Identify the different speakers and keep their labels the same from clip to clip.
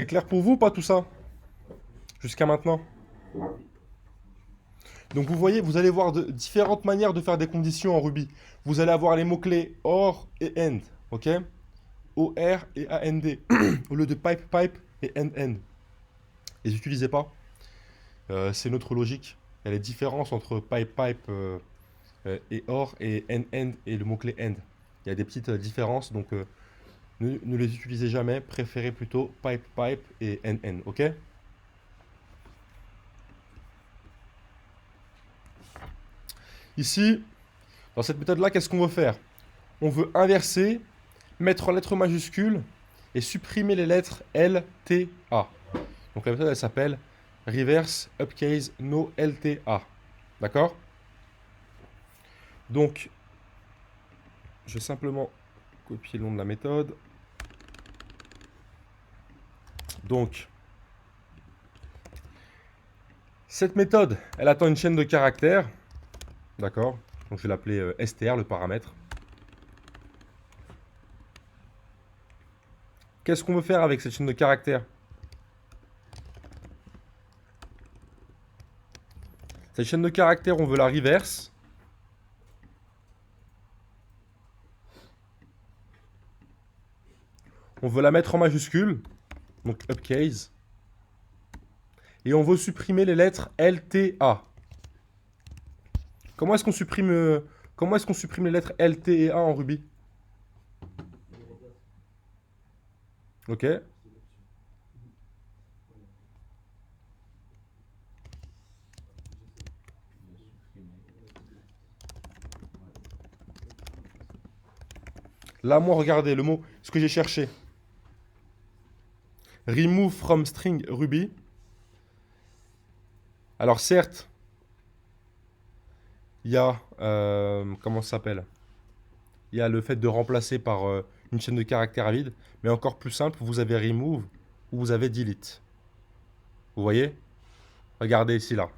Speaker 1: C'est clair pour vous ou pas tout ça? Jusqu'à maintenant? Donc vous voyez, vous allez voir différentes manières de faire des conditions en Ruby. Vous allez avoir les mots-clés OR et AND, ok? OR et AND, au lieu de pipe, pipe et end, end. Les utilisez pas. C'est notre logique. Il y a les différences entre pipe, pipe et OR et end, end et le mot-clé end. Il y a des petites différences, donc ne les utilisez jamais. Préférez plutôt pipe, pipe et end, end, ok? Ici, dans cette méthode-là, qu'est-ce qu'on veut faire? On veut inverser, mettre en lettres majuscules et supprimer les lettres L, T, A. Donc la méthode, elle s'appelle reverse upcase no LTA. D'accord? Donc, je vais simplement copier le nom de la méthode. Donc, cette méthode, elle attend une chaîne de caractères. D'accord? Donc je vais l'appeler str, le paramètre. Qu'est-ce qu'on veut faire avec cette chaîne de caractères? Cette chaîne de caractères, on veut la reverse. On veut la mettre en majuscule. Donc upcase. Et on veut supprimer les lettres L, T, A. Comment est-ce qu'on supprime les lettres L, T et A en Ruby? Ok. Là, moi, regardez le mot, ce que j'ai cherché. Remove from string Ruby. Alors certes, il y a comment ça s'appelle? Il y a le fait de remplacer par une chaîne de caractères vide, mais encore plus simple, vous avez remove ou vous avez delete. Vous voyez? Regardez ici là.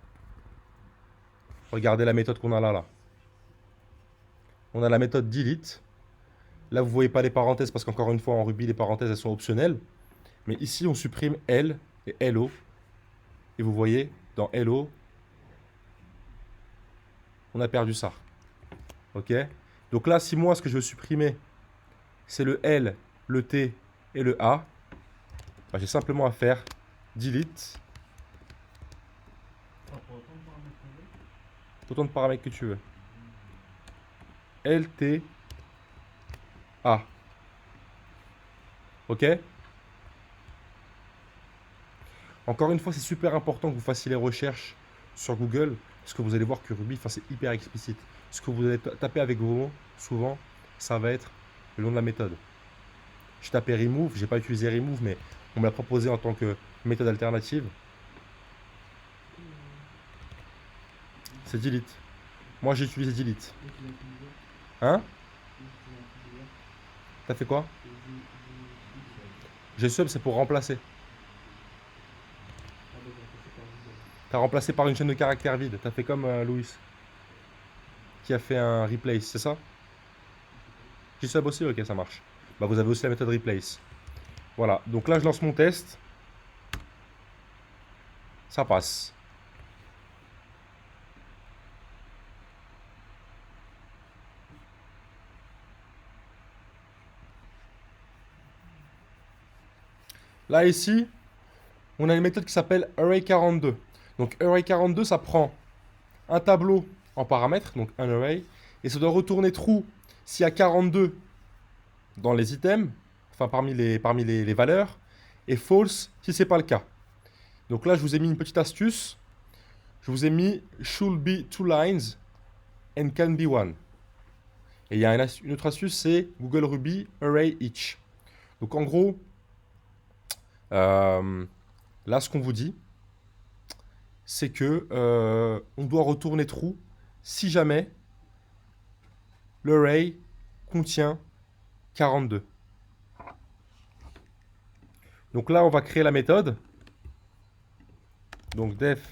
Speaker 1: Regardez la méthode qu'on a là. On a la méthode delete. Là, vous voyez pas les parenthèses parce qu'encore une fois en Ruby, les parenthèses elles sont optionnelles. Mais ici, on supprime L et LO. Et vous voyez, dans LO, on a perdu ça. Ok? Donc là, si moi, ce que je veux supprimer, c'est le L, le T et le A, bah, j'ai simplement à faire delete. Autant de paramètres que tu veux. L, T, A. Ok? Encore une fois, c'est super important que vous fassiez les recherches sur Google, parce que vous allez voir que Ruby, c'est hyper explicite. Ce que vous allez taper avec vos mots, souvent, ça va être le nom de la méthode. Je tapais remove, j'ai pas utilisé remove, mais on me l'a proposé en tant que méthode alternative. C'est delete. Moi, j'ai utilisé delete. Hein? T'as fait quoi? J'ai sub, c'est pour remplacer. T'as remplacé par une chaîne de caractères vide. T'as fait comme Louis, qui a fait un replace, c'est ça? G-sub aussi, ok, ça marche. Bah, vous avez aussi la méthode replace. Voilà, donc là, je lance mon test. Ça passe. Là, ici, on a une méthode qui s'appelle array42. Donc, array42, ça prend un tableau en paramètres, donc un array, et ça doit retourner true s'il y a 42 dans les items, enfin parmi les valeurs, et false si c'est pas le cas. Donc là, je vous ai mis une petite astuce. Je vous ai mis should be two lines and can be one. Et il y a une autre astuce, c'est Google Ruby array each. Donc en gros, là, ce qu'on vous dit, c'est que on doit retourner true si jamais l'array contient 42. Donc là, on va créer la méthode. Donc def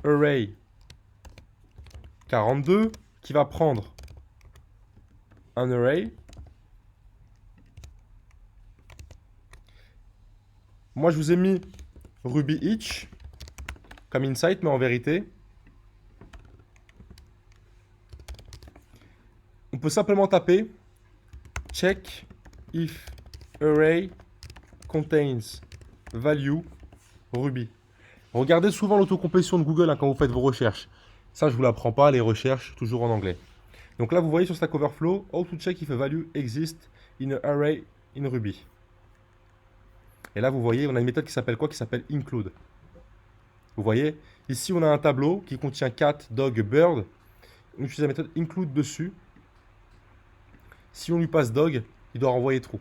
Speaker 1: array 42 qui va prendre un array Moi, je vous ai mis Ruby each comme insight, mais en vérité, on peut simplement taper check if array contains value Ruby. Regardez souvent l'autocomplétion de Google hein, quand vous faites vos recherches. Ça, je vous l'apprends pas, les recherches, toujours en anglais. Donc là, vous voyez sur Stack Overflow, how to check if a value exists in an array in Ruby. Et là, vous voyez, on a une méthode qui s'appelle quoi? Qui s'appelle include. Vous voyez, ici, on a un tableau qui contient cat, dog, bird. On utilise la méthode include dessus. Si on lui passe dog, il doit renvoyer true.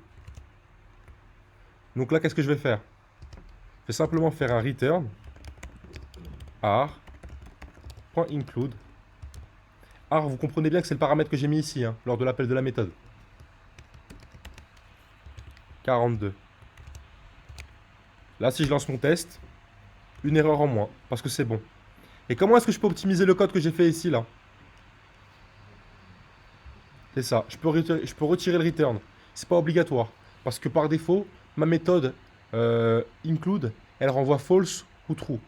Speaker 1: Donc là, qu'est-ce que je vais faire? Je vais simplement faire un return r.include. R, vous comprenez bien que c'est le paramètre que j'ai mis ici, hein, lors de l'appel de la méthode. 42. Là, si je lance mon test, une erreur en moins, parce que c'est bon. Et comment est-ce que je peux optimiser le code que j'ai fait ici, là? C'est ça, je peux retirer le return. C'est pas obligatoire, parce que par défaut, ma méthode include, elle renvoie false ou true.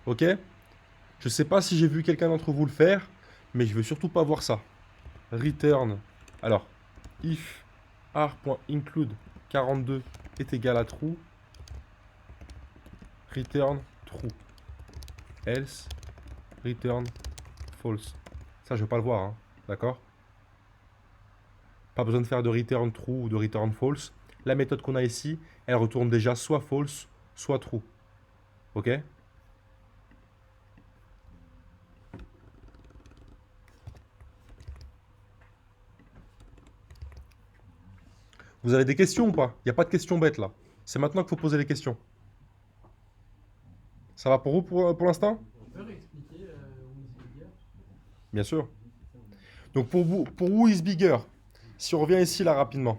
Speaker 1: Ok? Je sais pas si j'ai vu quelqu'un d'entre vous le faire, mais je veux surtout pas voir ça. Return. Alors, if r.include 42 est égal à true, return true. Else, return false. Ça, je veux pas le voir, hein. D'accord? Pas besoin de faire de return true ou de return false. La méthode qu'on a ici, elle retourne déjà soit false, soit true. Ok? Vous avez des questions ou pas? Il n'y a pas de questions bêtes là. C'est maintenant qu'il faut poser les questions. Ça va pour vous pour l'instant?
Speaker 2: Tu peux réexpliquer Who is Bigger?
Speaker 1: Bien sûr. Donc pour Who is Bigger, si on revient ici là rapidement.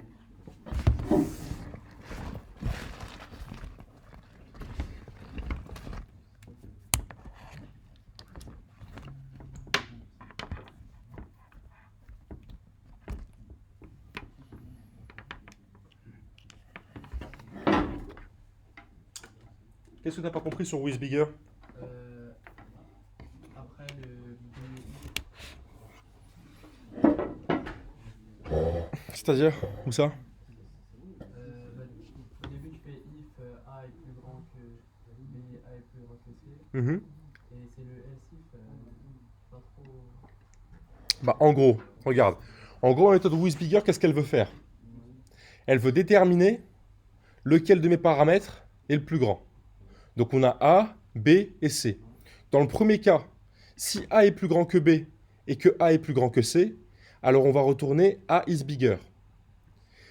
Speaker 1: Qu'est-ce que tu n'as pas compris sur Who is Bigger?
Speaker 2: Après le
Speaker 1: C'est-à-dire? Où ça?
Speaker 2: au début tu fais if A est plus grand que B, A est plus grand que C,
Speaker 1: Mhm.
Speaker 2: et c'est le else if pas trop.
Speaker 1: Bah en gros, regarde. En gros, la méthode Who is Bigger, qu'est-ce qu'elle veut faire? Elle veut déterminer lequel de mes paramètres est le plus grand. Donc on a A, B et C. Dans le premier cas, si A est plus grand que B et que A est plus grand que C, alors on va retourner A is bigger.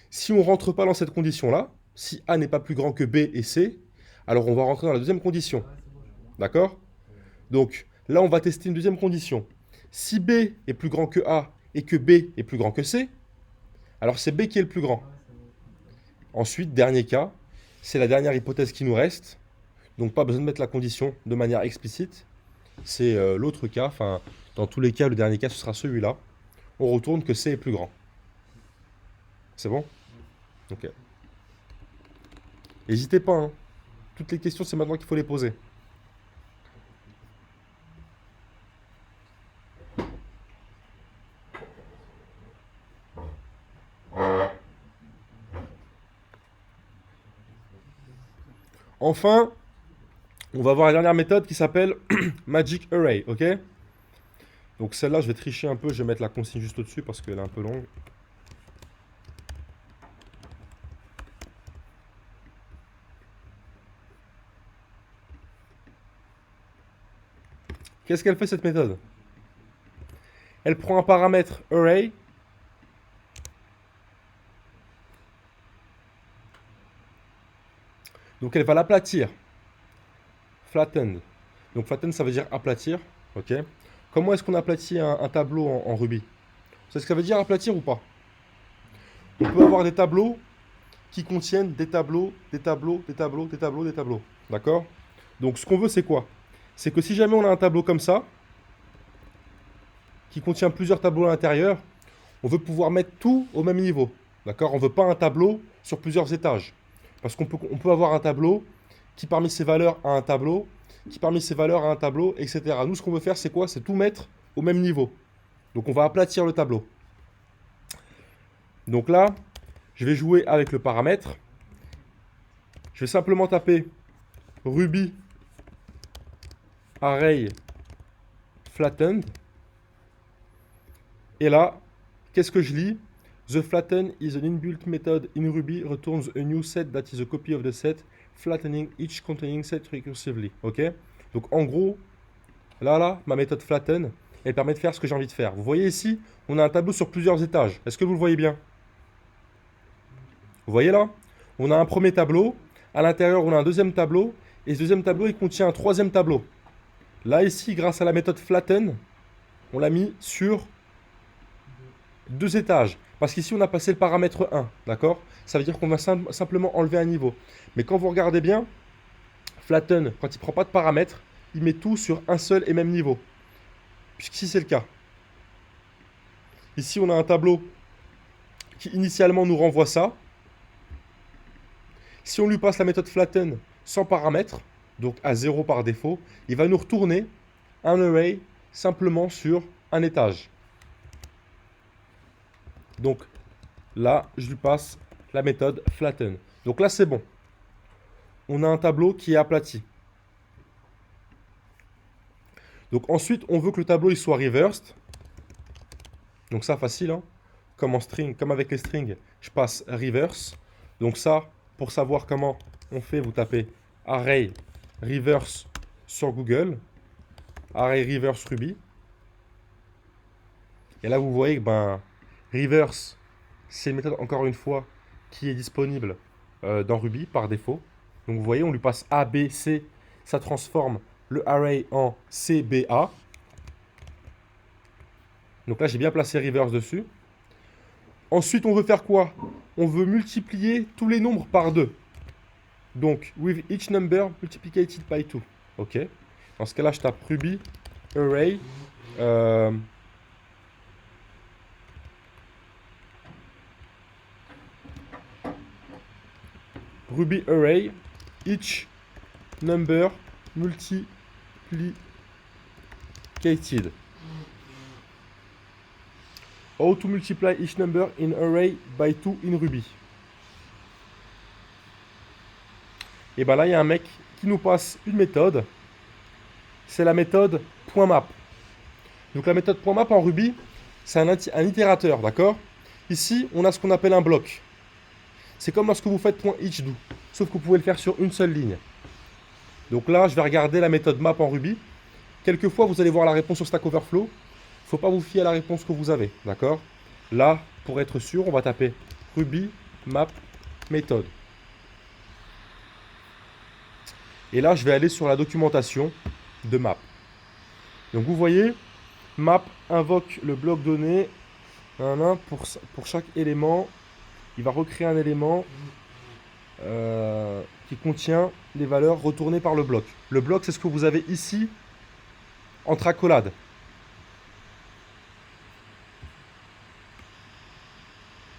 Speaker 1: Si on ne rentre pas dans cette condition-là, si A n'est pas plus grand que B et C, alors on va rentrer dans la deuxième condition.
Speaker 2: Ouais, c'est bon, je comprends.
Speaker 1: D'accord? Donc là, on va tester une deuxième condition. Si B est plus grand que A et que B est plus grand que C, alors c'est B qui est le plus grand.
Speaker 2: Ouais, c'est bon, je comprends.
Speaker 1: Ensuite, dernier cas, c'est la dernière hypothèse qui nous reste. Donc pas besoin de mettre la condition de manière explicite. C'est l'autre cas, enfin dans tous les cas, le dernier cas ce sera celui-là. On retourne que C est plus grand. C'est bon? Ok. N'hésitez pas, hein. Toutes les questions, c'est maintenant qu'il faut les poser. Enfin, on va voir la dernière méthode qui s'appelle Magic Array, ok? Donc celle-là, je vais tricher un peu, je vais mettre la consigne juste au-dessus parce qu'elle est un peu longue. Qu'est-ce qu'elle fait cette méthode? Elle prend un paramètre array. Donc elle va l'aplatir. Flattened. Donc flattened, ça veut dire aplatir. Ok. Comment est-ce qu'on aplatit un tableau en Ruby? C'est ce que ça veut dire aplatir ou pas? On peut avoir des tableaux qui contiennent des tableaux, des tableaux, des tableaux, des tableaux, des tableaux. D'accord? Donc ce qu'on veut, c'est quoi? C'est que si jamais on a un tableau comme ça, qui contient plusieurs tableaux à l'intérieur, on veut pouvoir mettre tout au même niveau. D'accord? On ne veut pas un tableau sur plusieurs étages. Parce on peut avoir un tableau qui parmi ses valeurs a un tableau, qui parmi ses valeurs a un tableau, etc. Nous, ce qu'on veut faire, c'est quoi? C'est tout mettre au même niveau. Donc on va aplatir le tableau. Donc là, je vais jouer avec le paramètre. Je vais simplement taper Ruby Array Flattened. Et là, qu'est-ce que je lis? The flatten is an inbuilt method in Ruby returns a new set that is a copy of the set, flattening each containing set recursively. Ok? Donc en gros, là, ma méthode flatten, elle permet de faire ce que j'ai envie de faire. Vous voyez ici, on a un tableau sur plusieurs étages. Est-ce que vous le voyez bien? Vous voyez là? On a un premier tableau, à l'intérieur on a un deuxième tableau, et ce deuxième tableau il contient un troisième tableau. Là ici, grâce à la méthode flatten, on l'a mis sur 2 étages. Parce qu'ici on a passé le paramètre 1, d'accord? Ça veut dire qu'on va simplement enlever un niveau. Mais quand vous regardez bien, flatten, quand il ne prend pas de paramètres, il met tout sur un seul et même niveau. Puisqu'ici c'est le cas. Ici on a un tableau qui initialement nous renvoie ça. Si on lui passe la méthode flatten sans paramètres, donc à 0 par défaut, il va nous retourner un array simplement sur un étage. Donc là, je lui passe la méthode flatten. Donc là, c'est bon. On a un tableau qui est aplati. Donc ensuite, on veut que le tableau il soit reversed. Donc ça, facile, hein. Comme en string, comme avec les strings, je passe reverse. Donc ça, pour savoir comment on fait, vous tapez array reverse sur Google. Array reverse Ruby. Et là, vous voyez que reverse, c'est une méthode, encore une fois, qui est disponible dans Ruby par défaut. Donc vous voyez, on lui passe A, B, C, ça transforme le array en CBA. Donc là, j'ai bien placé reverse dessus. Ensuite, on veut faire quoi? On veut multiplier tous les nombres par 2. Donc, with each number multiplied by 2. Ok. Dans ce cas-là, je tape Ruby array. Ruby array each number multiplicated. How to multiply each number in array by 2 in Ruby. Et bien là, il y a un mec qui nous passe une méthode. C'est la méthode .map. Donc la méthode .map en Ruby, c'est un itérateur, d'accord? Ici, on a ce qu'on appelle un bloc. C'est comme lorsque vous faites .eachDo, sauf que vous pouvez le faire sur une seule ligne. Donc là, je vais regarder la méthode map en Ruby. Quelquefois, vous allez voir la réponse sur Stack Overflow. Il ne faut pas vous fier à la réponse que vous avez, d'accord? Là, pour être sûr, on va taper Ruby map méthode. Et là, je vais aller sur la documentation de map. Donc vous voyez, map invoque le bloc donné pour chaque élément. Il va recréer un élément qui contient les valeurs retournées par le bloc. Le bloc, c'est ce que vous avez ici entre accolades.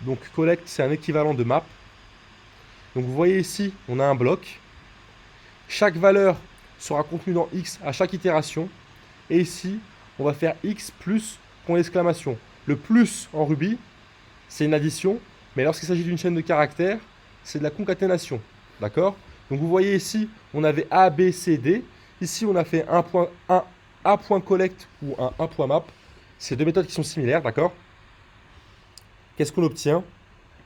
Speaker 1: Donc collect, c'est un équivalent de map. Donc vous voyez ici, on a un bloc. Chaque valeur sera contenue dans X à chaque itération. Et ici, on va faire X plus point d'exclamation. Le plus en Ruby, c'est une addition. Mais lorsqu'il s'agit d'une chaîne de caractères, c'est de la concaténation. D'accord? Donc vous voyez ici, on avait A, B, C, D. Ici, on a fait un A.collect ou un A.map. C'est deux méthodes qui sont similaires, d'accord? Qu'est-ce qu'on obtient?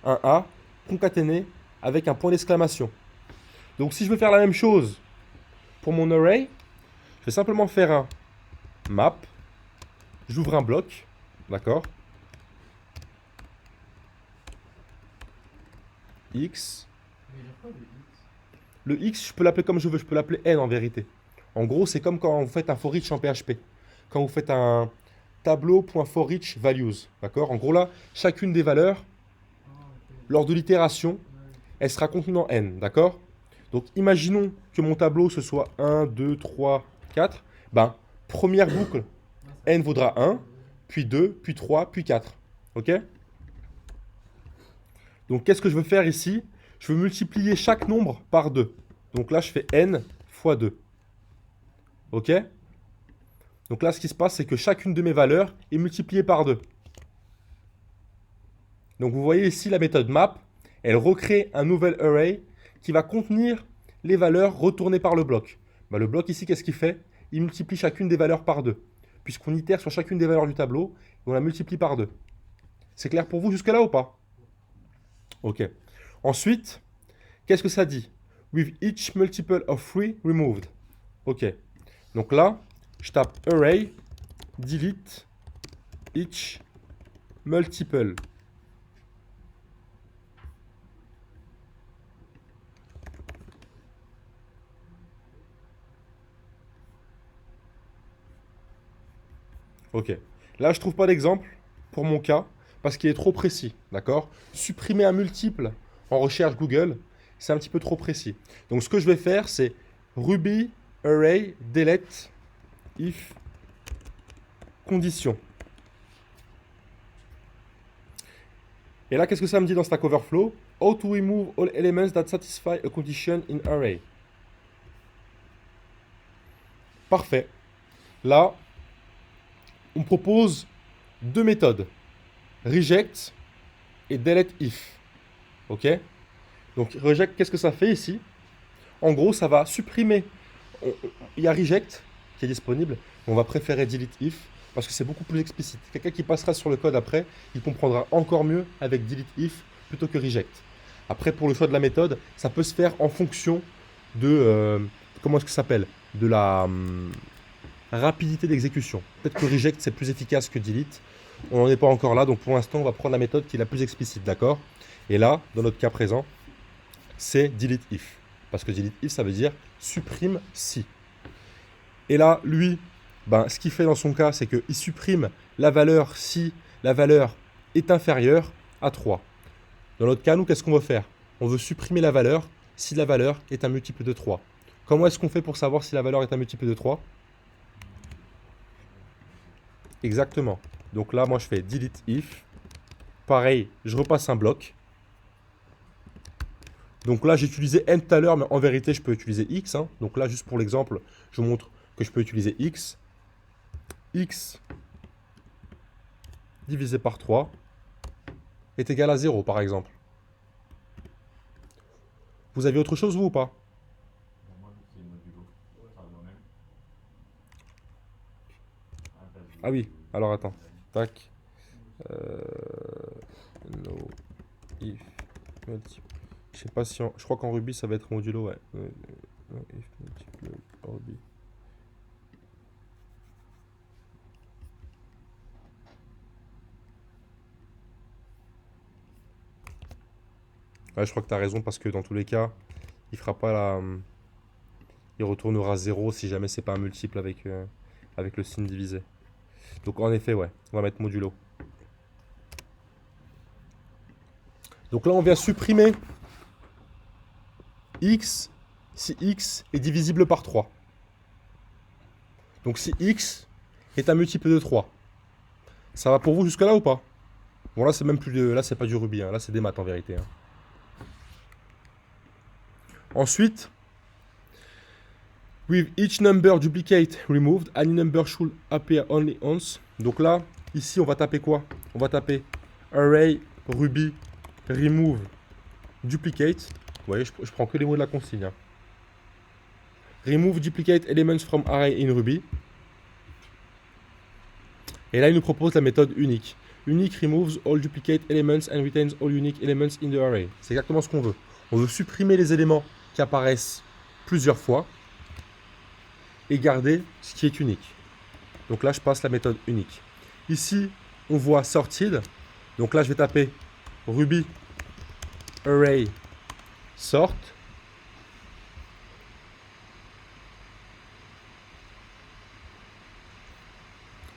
Speaker 1: Un A concaténé avec un point d'exclamation. Donc si je veux faire la même chose pour mon array, je vais simplement faire un map. J'ouvre un bloc, d'accord? X. Le X, je peux l'appeler comme je veux, je peux l'appeler N en vérité. En gros, c'est comme quand vous faites un for each en PHP. Quand vous faites un tableau.forEach values, d'accord? En gros là, chacune des valeurs, lors de l'itération, elle sera contenue dans N, d'accord? Donc imaginons que mon tableau ce soit 1, 2, 3, 4. Ben, première boucle, N vaudra 1, puis 2, puis 3, puis 4. Ok? Donc qu'est-ce que je veux faire ici? je veux multiplier chaque nombre par 2. Donc là, je fais n fois 2. Ok? Donc là, ce qui se passe, c'est que chacune de mes valeurs est multipliée par 2. Donc vous voyez ici la méthode map, elle recrée un nouvel array qui va contenir les valeurs retournées par le bloc. Bah, le bloc ici, qu'est-ce qu'il fait? Il multiplie chacune des valeurs par 2. Puisqu'on itère sur chacune des valeurs du tableau, et on la multiplie par 2. C'est clair pour vous jusque-là ou pas? Ok. Ensuite, qu'est-ce que ça dit? With each multiple of 3 removed. Ok. Donc là, je tape array, delete, each multiple. Ok. Là, je trouve pas d'exemple pour mon cas parce qu'il est trop précis. D'accord? Supprimer un multiple en recherche Google, c'est un petit peu trop précis. Donc, ce que je vais faire, c'est Ruby array delete if condition. Et là, qu'est-ce que ça me dit dans Stack Overflow? How to remove all elements that satisfy a condition in array. Parfait. Là, on propose deux méthodes. Reject et delete if. Ok? Donc, reject, qu'est-ce que ça fait ici? En gros, ça va supprimer. Il y a reject qui est disponible. On va préférer delete if parce que c'est beaucoup plus explicite. Quelqu'un qui passera sur le code après, il comprendra encore mieux avec delete if plutôt que reject. Après, pour le choix de la méthode, ça peut se faire en fonction de comment est-ce que ça s'appelle? De la rapidité d'exécution. Peut-être que reject c'est plus efficace que delete. On n'en est pas encore là, donc pour l'instant, on va prendre la méthode qui est la plus explicite, d'accord? Et là, dans notre cas présent, c'est delete if. Parce que delete if, ça veut dire supprime si. Et là, lui, ben, ce qu'il fait dans son cas, c'est qu'il supprime la valeur si la valeur est inférieure à 3. Dans notre cas, nous, qu'est-ce qu'on veut faire? On veut supprimer la valeur si la valeur est un multiple de 3. Comment est-ce qu'on fait pour savoir si la valeur est un multiple de 3? Exactement. Donc là, moi, je fais delete if. Pareil, je repasse un bloc. Donc là, j'ai utilisé n tout à l'heure, mais en vérité, je peux utiliser x. Hein. Donc là, juste pour l'exemple, je vous montre que je peux utiliser x. X divisé par 3 est égal à 0, par exemple. Vous avez autre chose, vous, ou pas? Ah oui, alors attends. Tac. No if multiple. Je sais pas si je crois qu'en Ruby ça va être modulo, ouais. No if multiple Ruby. Ouais, je crois que tu as raison parce que dans tous les cas, il fera pas la. Il retournera 0 si jamais c'est pas un multiple avec le signe divisé. Donc en effet, ouais, on va mettre modulo. Donc là, on vient supprimer x si x est divisible par 3. Donc si x est un multiple de 3. Ça va pour vous jusque là ou pas? Bon là c'est même plus de. Là c'est pas du Ruby, hein. Là c'est des maths en vérité. Hein. Ensuite, with each number duplicate removed, any number should appear only once. Donc là, ici on va taper quoi? On va taper array Ruby remove duplicate. Vous voyez, je prends que les mots de la consigne. Hein. Remove duplicate elements from array in Ruby. Et là, il nous propose la méthode unique. Unique removes all duplicate elements and retains all unique elements in the array. C'est exactement ce qu'on veut. On veut supprimer les éléments qui apparaissent plusieurs fois et garder ce qui est unique. Donc là, je passe la méthode unique. Ici, on voit sorted. Donc là, je vais taper Ruby array sort.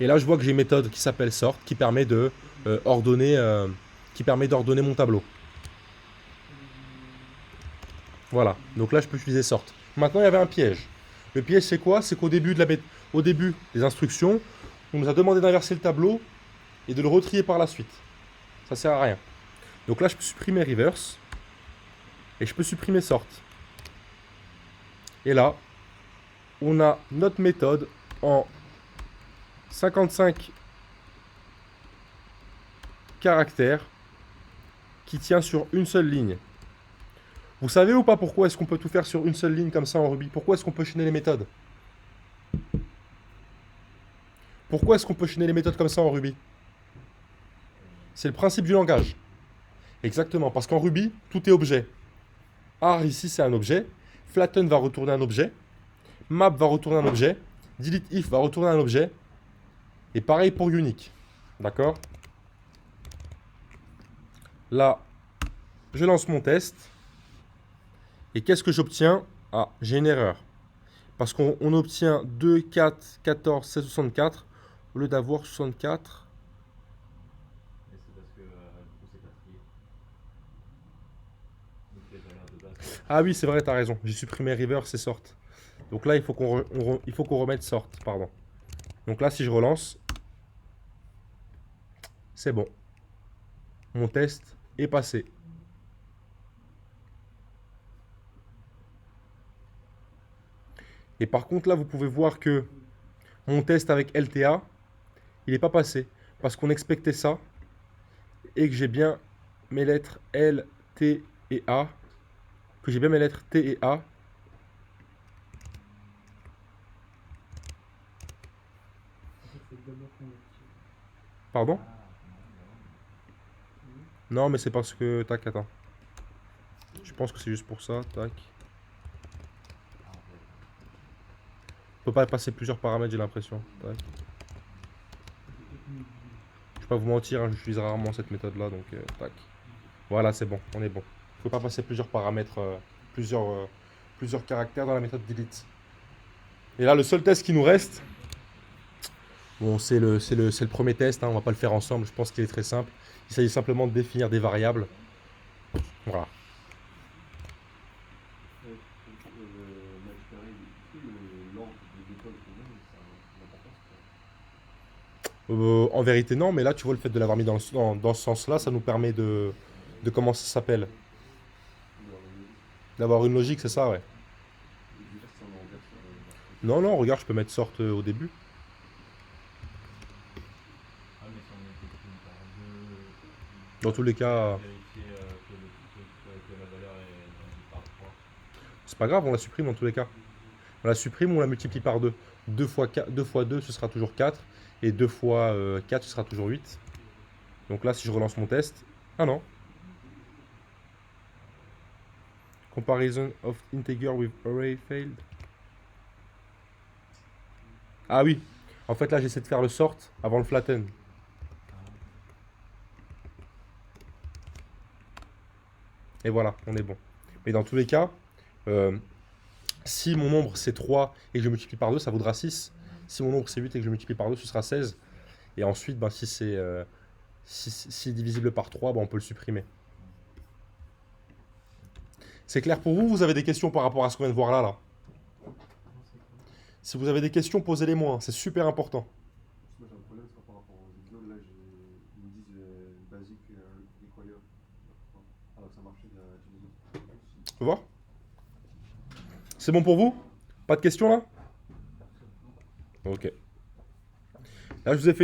Speaker 1: Et là, je vois que j'ai une méthode qui s'appelle sort qui permet de ordonner mon tableau. Voilà. Donc là, je peux utiliser sort. Maintenant, il y avait un piège. Le piège, c'est quoi? C'est qu'au début des instructions, on nous a demandé d'inverser le tableau et de le retrier par la suite. Ça sert à rien. Donc là, je peux supprimer reverse. Et je peux supprimer sort. Et là, on a notre méthode en 55 caractères qui tient sur une seule ligne. Vous savez ou pas pourquoi est-ce qu'on peut tout faire sur une seule ligne comme ça en Ruby? Pourquoi est-ce qu'on peut chaîner les méthodes? Pourquoi est-ce qu'on peut chaîner les méthodes comme ça en Ruby? C'est le principe du langage. Exactement, parce qu'en Ruby, tout est objet. Ar ici, c'est un objet. Flatten va retourner un objet. Map va retourner un objet. Delete if va retourner un objet. Et pareil pour unique. D'accord? Là, je lance mon test. Et qu'est-ce que j'obtiens? Ah, j'ai une erreur. Parce qu'on obtient 2, 4, 14, 16, 64 au lieu d'avoir 64.
Speaker 3: Et c'est parce que du coup c'est quatrième. Donc les valeurs de base.
Speaker 1: Ah oui, c'est vrai, t'as raison. J'ai supprimé reverse et sort. Donc là, il faut qu'on remette sort. Pardon. Donc là, si je relance, c'est bon. Mon test est passé. Et par contre, là, vous pouvez voir que mon test avec LTA, il n'est pas passé. Parce qu'on expectait ça. Et que j'ai bien mes lettres L, T et A. Que j'ai bien mes lettres T et A. Pardon? Non, mais c'est parce que... Tac, attends. Je pense que c'est juste pour ça. Tac. On peut pas passer plusieurs paramètres, j'ai l'impression. Tac. Je vais pas vous mentir, hein, j'utilise rarement cette méthode-là, donc tac. Voilà, c'est bon, on est bon. Il faut pas passer plusieurs paramètres, plusieurs caractères dans la méthode delete. Et là, le seul test qui nous reste, bon, c'est le premier test, hein, on va pas le faire ensemble, je pense qu'il est très simple. Il s'agit simplement de définir des variables. Voilà. En vérité, non, mais là, tu vois, le fait de l'avoir mis dans ce sens-là, ça nous permet de comment ça s'appelle? D'avoir une logique, c'est ça, ouais. Non, non, regarde, je peux mettre sort au début.
Speaker 3: Ah mais si on multiplie par 2,
Speaker 1: Dans tous les cas,
Speaker 3: vérifier que la valeur est divisée par 3.
Speaker 1: c'est pas grave, on la supprime dans tous les cas. On la supprime ou on la multiplie par 2. 2 fois 2, ce sera toujours 4. Et 2 fois 4, ce sera toujours 8. Donc là, si je relance mon test... Ah non. Comparison of integer with array failed. Ah oui. En fait, là, j'essaie de faire le sort avant le flatten. Et voilà, on est bon. Mais dans tous les cas, si mon nombre c'est 3 et que je multiplie par 2, ça vaudra 6. Si mon nombre c'est 8 et que je multiplie par 2, ce sera 16. Et ensuite, ben, si c'est divisible par 3, ben, on peut le supprimer. C'est clair pour vous? Vous avez des questions par rapport à ce qu'on vient de voir là? Si vous avez des questions, posez-les moi. C'est super important.
Speaker 4: Moi j'ai un problème, c'est par rapport aux exos. Là, ils me disent basique require. Alors que ça marchait bien.
Speaker 1: Tu peux voir? C'est bon pour vous? Pas de questions là? Ok. Là, je vous ai fait